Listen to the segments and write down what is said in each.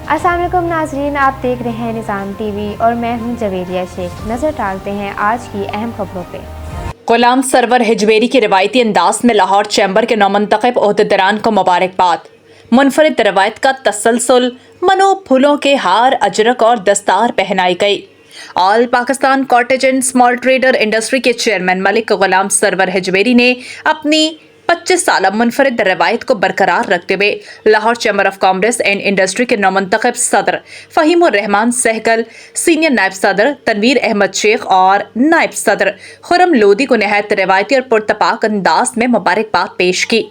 अस्सलाम वालेकुम नाज़रीन, आप देख रहे हैं निज़ाम टीवी और मैं हूं जवेरिया शेख। नज़र डालते हैं आज की अहम खबरों पे। गुलाम सरवर हिजवेरी के रिवायती अंदाज में लाहौर चैम्बर के नौमंतखब ओहदेदारान को मुबारकबाद। मुनफरिद रवायत का तसलसल, मनो फूलों के हार, अजरक और दस्तार पहनाई गई। All Pakistan cottage and small trader industry के चेयरमैन मलिक गुलाम सरवर हिजवेरी ने अपनी 25 साल मुनफरिद रवायत को बरकरार रखते हुए Lahore chamber of commerce and industry के नौमंतखब सदर फ़हीमुर रहमान सहगल, सीनियर नायब सदर तनवीर अहमद शेख और नायब सदर खुरम लोदी को नहायत रवायती और पुरतपाक अंदाज में मुबारकबाद पेश की।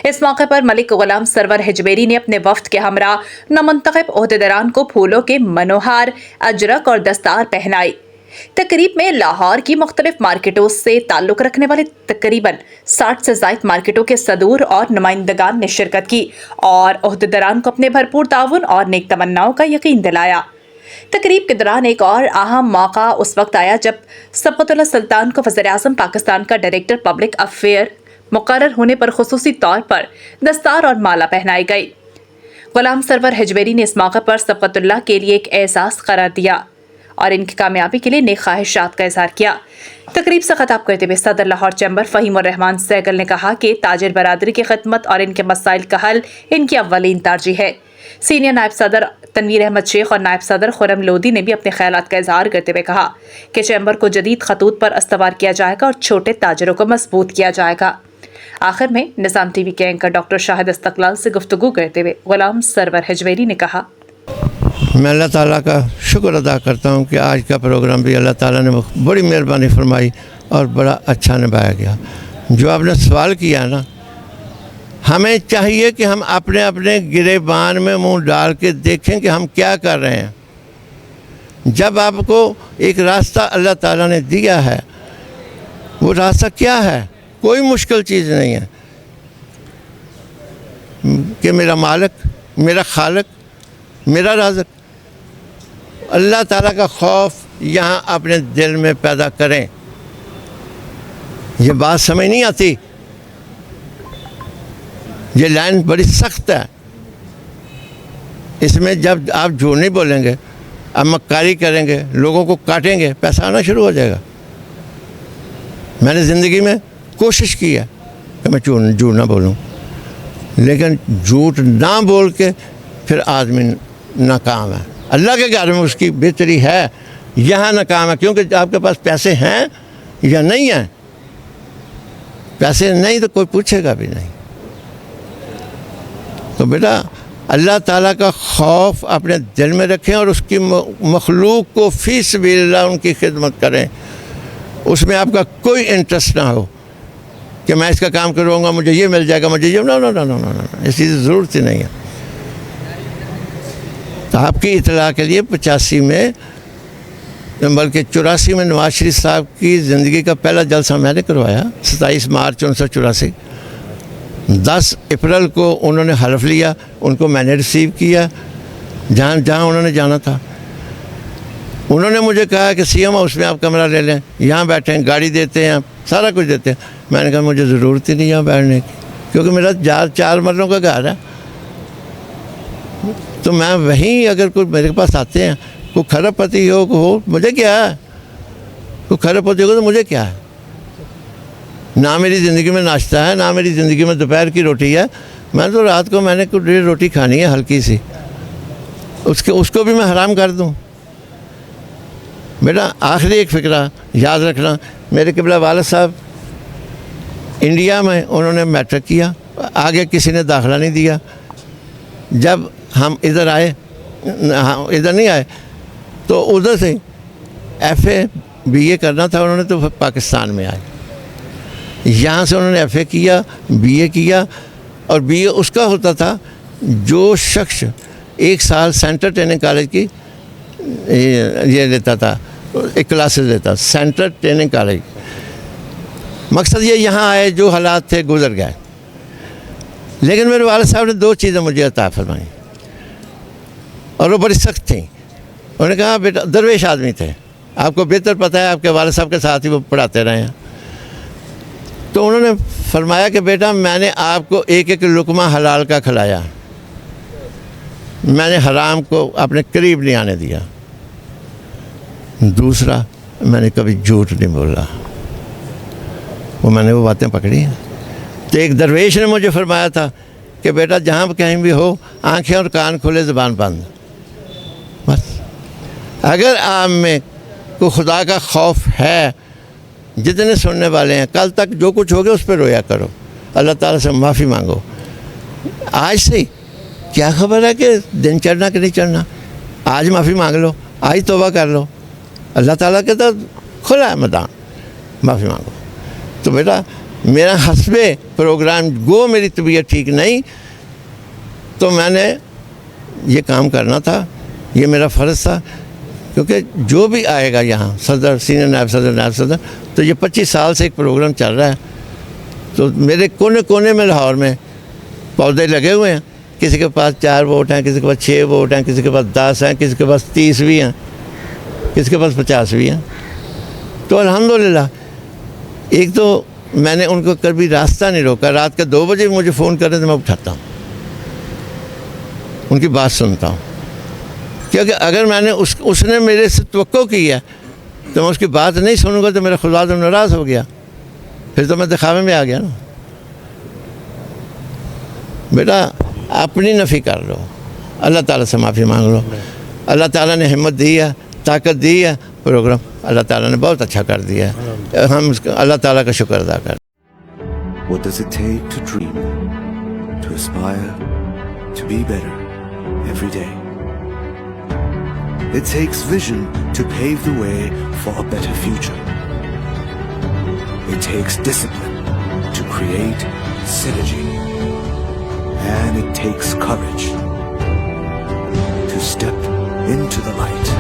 इस मौके पर मलिक गुलाम सरवर हिजवेरी ने अपने वफ्द के हमरा नौमंतखब ओहदेदारान को फूलों के मनोहार, अजरक और दस्तार पहनाई। तकरीब में लाहौर की मुख्तलिफ मार्केटों से ताल्लुक़ रखने वाले तकरीबन 60 से ज़ायद मार्केटों के सदूर और नुमाइंदगान ने शिरकत की और ओहदेदारान को अपने भरपूर ताउन और नेक तमन्नाओं का यकीन दिलाया। तकरीब के दौरान एक और अहम मौका उस वक्त आया जब सबकतुल्लाह सुल्तान को वज़ीर-ए-आज़म पाकिस्तान का डायरेक्टर पब्लिक अफेयर मुकर्रर होने पर खुसूसी तौर पर दस्तार और माला पहनाई गई। गुलाम सरवर हिजवेरी ने इस मौके पर सबकतुल्लाह के लिए एक एहसास करार दिया और इनकी कामयाबी के लिए नेक ख्वाहिशात का इजहार किया। तकरीब से खिताब करते हुए सदर लाहौर चैम्बर फ़हीमुर रहमान सहगल ने कहा कि ताजिर बरादरी की खिदमत और इनके मसाइल का हल इनकी अव्वलीन तरजीह है। सीनियर नायब सदर तनवीर अहमद शेख और नायब सदर खुरम लोदी ने भी अपने ख्यालात का इजहार करते हुए कहा कि चैम्बर को जदीद खतूत पर अस्तवार किया जाएगा और छोटे ताजिरों को मजबूत किया जाएगा। आखिर में निज़ाम टीवी के एंकर डॉक्टर शाहिद इस्तकलाल से गुफ्तगू करते हुए गुलाम सरवर हिजवेरी ने कहा, मैं अल्लाह ताला का शुक्र अदा करता हूँ कि आज का प्रोग्राम भी अल्लाह ताला ने बड़ी मेहरबानी फरमाई और बड़ा अच्छा निभाया गया। जो आपने सवाल किया ना, हमें चाहिए कि हम अपने अपने गिरेबान में मुंह डाल के देखें कि हम क्या कर रहे हैं। जब आपको एक रास्ता अल्लाह ताला ने दिया है, वो रास्ता क्या है? कोई मुश्किल चीज़ नहीं है कि मेरा मालिक, मेरा खालिक, मेरा राज़िक। अल्लाह ताला का खौफ यहाँ अपने दिल में पैदा करें। ये बात समझ नहीं आती, ये लाइन बड़ी सख्त है। इसमें जब आप झूठ नहीं बोलेंगे, आप मक्कारी करेंगे, लोगों को काटेंगे, पैसा आना शुरू हो जाएगा। मैंने ज़िंदगी में कोशिश की है कि मैं झूठ ना बोलूं, लेकिन झूठ ना बोल के फिर आदमी नाकाम है। अल्लाह के घर में उसकी बेहतरी है, यहाँ नाकाम है क्योंकि आपके पास पैसे हैं या नहीं हैं। पैसे नहीं तो कोई पूछेगा भी नहीं। तो बेटा अल्लाह ताला का खौफ अपने दिल में रखें और उसकी मखलूक को फी सबिलिल्लाह उनकी खिदमत करें। उसमें आपका कोई इंटरेस्ट ना हो कि मैं इसका काम करूँगा, मुझे ये मिल जाएगा, मुझे ये, ना, इस चीज़ की ज़रूरत ही नहीं है। तो आपकी इतला के लिए 85 में बल्कि 84 में नवाज शरीफ साहब की ज़िंदगी का पहला जलसा मैंने करवाया। 27 मार्च 1984, 10 अप्रैल को उन्होंने हल्फ लिया, उनको मैंने रिसीव किया जहाँ जहाँ उन्होंने जाना था। उन्होंने मुझे कहा कि सीएम हाउस में आप कमरा ले लें, यहाँ बैठें, गाड़ी देते हैं, सारा कुछ देते हैं। मैंने कहा मुझे ज़रूरत ही नहीं यहाँ बैठने की, क्योंकि मेरा 4 मरलों का घर है। तो मैं वहीं अगर कोई मेरे पास आते हैं, कोई खरबपति हो, मुझे क्या है? कोई खरबपति हो तो मुझे क्या है? ना मेरी ज़िंदगी में नाश्ता है, ना मेरी ज़िंदगी में दोपहर की रोटी है। मैं तो रात को मैंने कुछ डेढ़ रोटी खानी है हल्की सी, उसको भी मैं हराम कर दूँ। बेटा आखिरी एक फ़िक्रा याद रखना, मेरे क़िबला वालिद साहब इंडिया में उन्होंने मैट्रिक किया, आगे किसी ने दाखिला नहीं दिया। जब हम इधर आए, इधर नहीं आए तो उधर से FA BA करना था उन्होंने, तो पाकिस्तान में आए। यहाँ से उन्होंने FA किया, BA किया, और BA उसका होता था जो शख्स 1 साल सेंट्रल ट्रेनिंग कॉलेज की ये लेता था, एक क्लासेस लेता, सेंट्रल ट्रेनिंग कॉलेज। मकसद ये यहाँ आए, जो हालात थे गुजर गए। लेकिन मेरे वालिद साहब ने 2 चीज़ें मुझे अता फरमाई और वो बड़ी सख्त थी। उन्होंने कहा बेटा, दरवेश आदमी थे, आपको बेहतर पता है, आपके वालिद साहब के साथ ही वो पढ़ाते रहे हैं। तो उन्होंने फरमाया कि बेटा मैंने आपको एक एक लुकमा हलाल का खिलाया, میں نے حرام کو اپنے قریب نہیں آنے دیا. دوسرا, میں نے کبھی جھوٹ نہیں بولا. میں نے وہ باتیں پکڑی ہیں. تو ایک درویش نے مجھے فرمایا تھا کہ بیٹا جہاں کہیں بھی ہو آنکھیں اور کان کھلے زبان بند. بس اگر آپ میں کوئی خدا کا خوف ہے, جتنے سننے والے ہیں, کل تک جو کچھ ہو گیا اس پہ رویا کرو, اللہ تعالیٰ سے معافی مانگو. آج سے کیا خبر ہے کہ دن چڑھنا کہ نہیں چڑھنا, آج معافی مانگ لو, آج توبہ کر لو. اللہ تعالیٰ کے تو کھلا ہے میدان, معافی مانگو. تو بیٹا میرا حسب پروگرام گو میری طبیعت ٹھیک نہیں, تو میں نے یہ کام کرنا تھا, یہ میرا فرض تھا. کیونکہ جو بھی آئے گا یہاں, صدر, سینئر نائب صدر, تو یہ 25 سال سے ایک پروگرام چل رہا ہے. تو میرے کونے کونے میں لاہور میں پودے لگے ہوئے ہیں. کسی کے پاس 4 ووٹ ہیں, کسی کے پاس 6 ووٹ ہیں, کسی کے پاس 10 ہیں, کسی کے پاس 30 بھی ہیں, کسی کے پاس 50 بھی ہیں. تو الحمدللہ ایک تو میں نے ان کو کبھی راستہ نہیں روکا. رات کے 2 بجے مجھے فون کریں تو میں اٹھاتا ہوں, ان کی بات سنتا ہوں. کیونکہ اگر میں نے اس نے میرے سے توقع کی ہے تو میں اس کی بات نہیں سنوں گا تو میرا خدا تو ناراض ہو گیا, پھر تو میں دکھاوے میں آ گیا نا. بیٹا اپنی نفی کر لو, اللہ تعالیٰ سے معافی مانگ لو. اللہ تعالیٰ نے ہمت دی ہے, طاقت دی ہے, پروگرام اللہ تعالیٰ نے بہت اچھا کر دیا ہے. ہم اللہ تعالیٰ کا شکر ادا کریں. What does it take to dream, to aspire, to be better every day? It takes vision to pave the way for a better future. It takes discipline to create synergy. And it takes courage to step into the light.